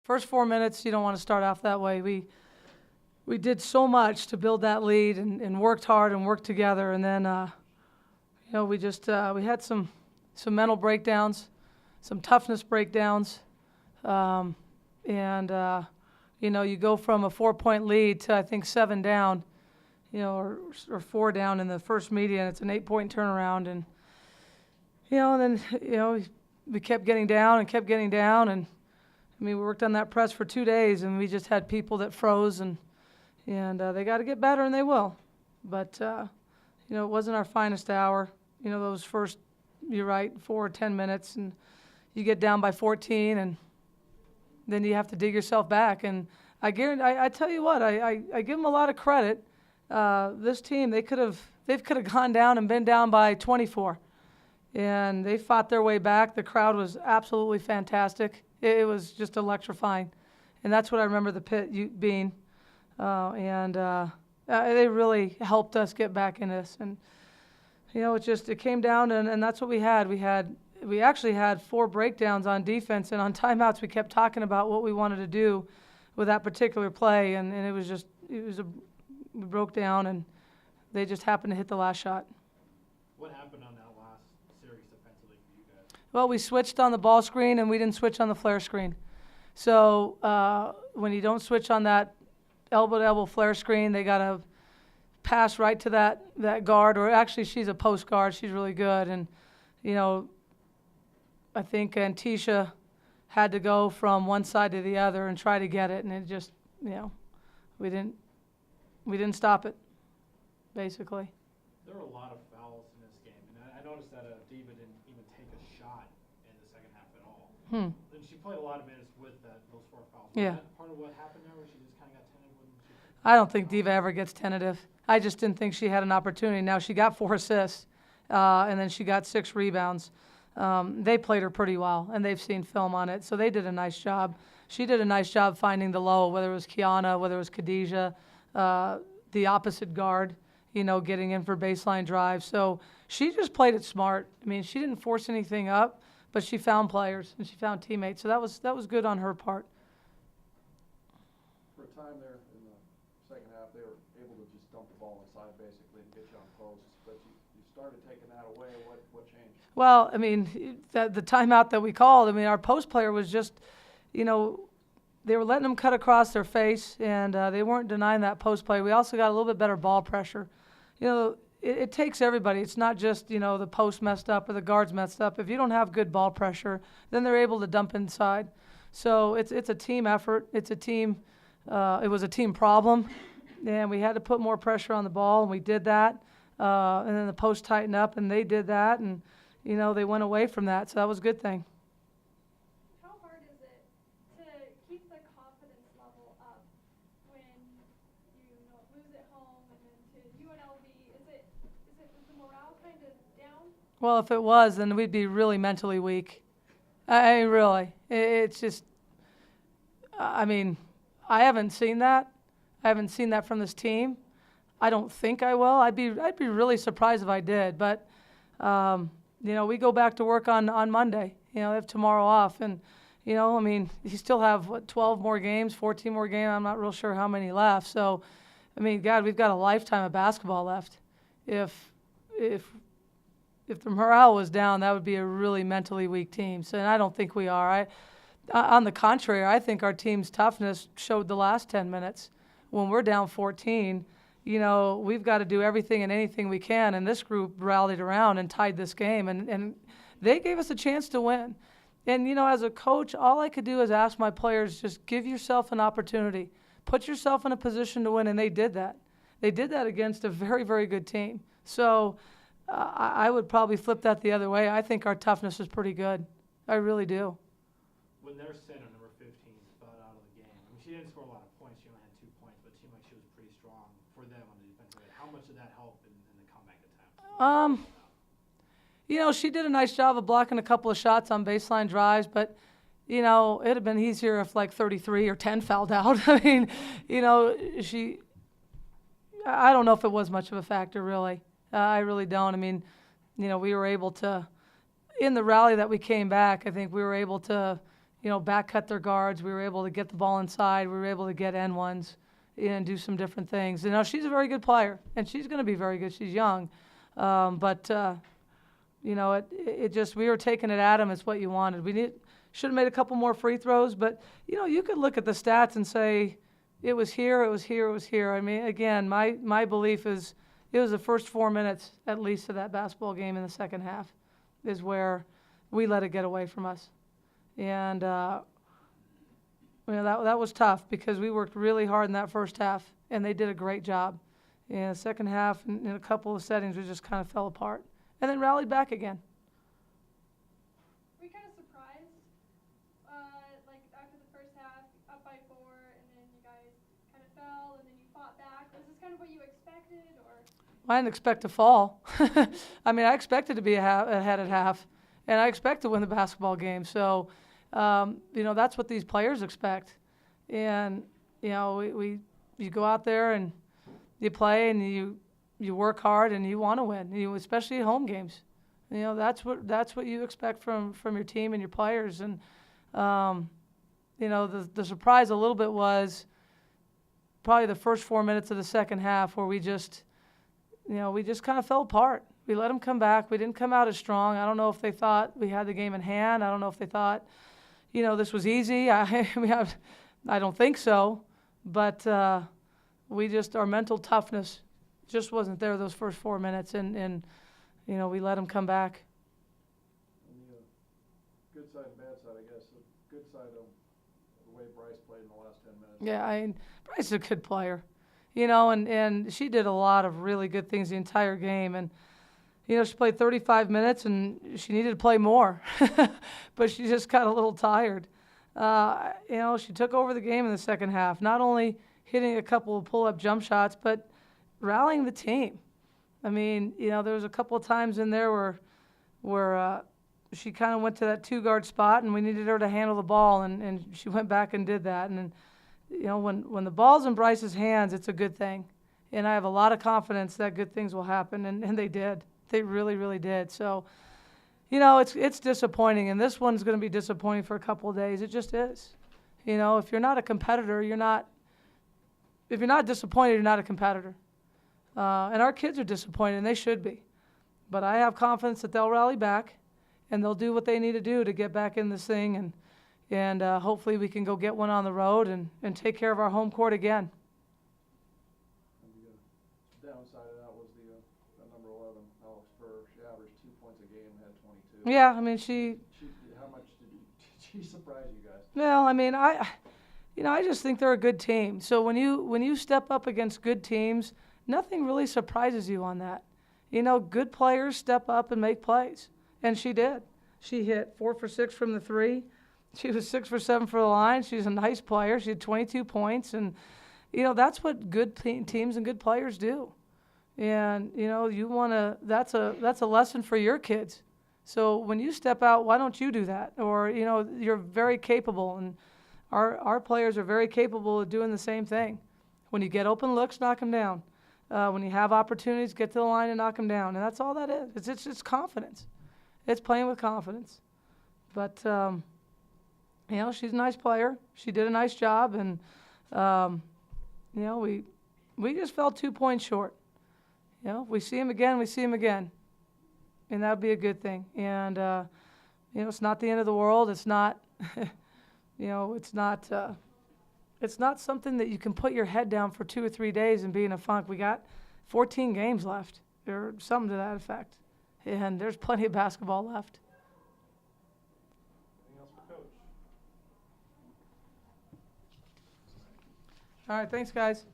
First 4 minutes, you don't want to start off that way. We did so much to build that lead and worked hard and worked together. And then, we just we had some mental breakdowns, some toughness breakdowns. You go from a 4-point lead to, I think, 7 down, or 4 down in the first media, and it's an 8-point turnaround. And, we kept getting down and kept getting down. And, we worked on that press for 2 days, and we just had people that froze, and they got to get better, and they will. But, it wasn't our finest hour. Those first, you're right, 4 or 10 minutes, and you get down by 14, and then you have to dig yourself back. And I guarantee, I tell you what, I give them a lot of credit. This team, they could have gone down and been down by 24, and they fought their way back. The crowd was absolutely fantastic. It was just electrifying, and that's what I remember the pit being. They really helped us get back in this. And it came down, and that's what we had. We actually had 4 breakdowns on defense, and on timeouts we kept talking about what we wanted to do with that particular play, and we broke down, and they just happened to hit the last shot. What happened on that last series defensively for you guys? Well, we switched on the ball screen, and we didn't switch on the flare screen. So when you don't switch on that elbow-to-elbow flare screen, they got to pass right to that guard, or actually she's a post guard. She's really good, and I think Antisha had to go from one side to the other and try to get it, and it just, we didn't stop it, basically. There were a lot of fouls in this game, and I noticed that Diva didn't even take a shot in the second half at all. And she played a lot of minutes with those 4 fouls. Yeah. Was that part of what happened there, where she just kind of got tentative? I don't think Diva ever gets tentative. I just didn't think she had an opportunity. Now, she got 4 assists, and then she got 6 rebounds. They played her pretty well, and they've seen film on it, so they did a nice job. She did a nice job finding the low, whether it was Kiana, whether it was Khadijah, the opposite guard, getting in for baseline drive. So she just played it smart. She didn't force anything up, but she found players and she found teammates. So that was good on her part. For a time there in the second half, they were able to just dump the ball inside basically and get you on posts, but you started taking that away. What changed? Well, the timeout that we called, our post player was just, they were letting them cut across their face, and they weren't denying that post play. We also got a little bit better ball pressure. It takes everybody. It's not just, the post messed up or the guards messed up. If you don't have good ball pressure, then they're able to dump inside. So it's a team effort. It's a team. It was a team problem, and we had to put more pressure on the ball, and we did that. And then the post tightened up, and they did that, and they went away from that. So that was a good thing. How hard is it to keep the confidence level up when you lose at home and then to UNLV? Is the morale kind of down? Well, if it was, then we'd be really mentally weak. Really. It's just, I haven't seen that. I haven't seen that from this team. I don't think I will. I'd be really surprised if I did. But, we go back to work on Monday. They have tomorrow off. And, you still have, 12 more games, 14 more games. I'm not real sure how many left. So, God, we've got a lifetime of basketball left. If the morale was down, that would be a really mentally weak team. So, and I don't think we are. On the contrary, I think our team's toughness showed the last 10 minutes. When we're down 14, we've got to do everything and anything we can, and this group rallied around and tied this game, and they gave us a chance to win. And, as a coach, all I could do is ask my players, just give yourself an opportunity. Put yourself in a position to win, and they did that. They did that against a very, very good team. So I would probably flip that the other way. I think our toughness is pretty good. I really do. When their center, number 15, fell out of the game, she didn't score a lot of points. She only had 2 points, but it seemed like she was pretty strong for them on the defensive end. How much did that help in the comeback attempt? She did a nice job of blocking a couple of shots on baseline drives, but, it'd have been easier if 33 or 10 fouled out. I don't know if it was much of a factor, really. I really don't. We were able to, in the rally that we came back, I think we were able to, back cut their guards. We were able to get the ball inside. We were able to get N1s and do some different things. You know, she's a very good player, and she's going to be very good. She's young. But it just, we were taking it at them. It's what you wanted. Should have made a couple more free throws, but, you could look at the stats and say, it was here, it was here, it was here. I mean, again, my belief is it was the first 4 minutes, at least, of that basketball game in the second half is where we let it get away from us. And, that was tough because we worked really hard in that first half, and they did a great job. In the second half, in a couple of settings, we just kind of fell apart and then rallied back again. Were you kind of surprised, like after the first half, up by 4, and then you guys kind of fell, and then you fought back? Was this kind of what you expected, or? I didn't expect to fall. I mean, I expected to be ahead at half, and I expect to win the basketball game. So, that's what these players expect. And, you go out there and you play and you work hard and you want to win, especially at home games. That's what you expect from your team and your players. And, the surprise a little bit was probably the first 4 minutes of the second half where we just kind of fell apart. We let them come back. We didn't come out as strong. I don't know if they thought we had the game in hand. I don't know if they thought, this was easy. I don't think so. But our mental toughness just wasn't there those first 4 minutes, and we let them come back. And the good side and bad side, I guess. The good side of the way Bryce played in the last 10 minutes. Yeah, Bryce is a good player, and she did a lot of really good things the entire game. And, she played 35 minutes, and she needed to play more, but she just got a little tired. She took over the game in the second half, not only hitting a couple of pull-up jump shots, but rallying the team. I mean, there was a couple of times in there where she kind of went to that two-guard spot, and we needed her to handle the ball, and she went back and did that. And when the ball's in Bryce's hands, it's a good thing. And I have a lot of confidence that good things will happen, and they did. They really, really did. So, it's disappointing, and this one's going to be disappointing for a couple of days. It just is. If you're not a competitor, if you're not disappointed, you're not a competitor. And our kids are disappointed, and they should be. But I have confidence that they'll rally back, and they'll do what they need to do to get back in this thing, and hopefully we can go get one on the road and take care of our home court again. And the downside of that was the number 11, Alex Burr. She averaged 2 points a game, had 22. Yeah, I mean, How much did she surprise you guys? Well, I mean, I just think they're a good team. So when you step up against good teams, nothing really surprises you on that. Good players step up and make plays, and she did. She hit 4 for 6 from the three. She was 6 for 7 for the line. She's a nice player. She had 22 points, and that's what good teams and good players do. And that's a lesson for your kids. So when you step out, why don't you do that? Or you're very capable, and our players are very capable of doing the same thing. When you get open looks, knock them down. When you have opportunities, get to the line and knock them down. And that's all that is. It's confidence. It's playing with confidence. But, she's a nice player. She did a nice job. And, we just fell 2 points short. If we see him again, we see him again. And that would be a good thing. And, it's not the end of the world. It's not, it's not something that you can put your head down for 2 or 3 days and be in a funk. We got 14 games left, or something to that effect. And there's plenty of basketball left. Anything else for Coach? All right, thanks, guys.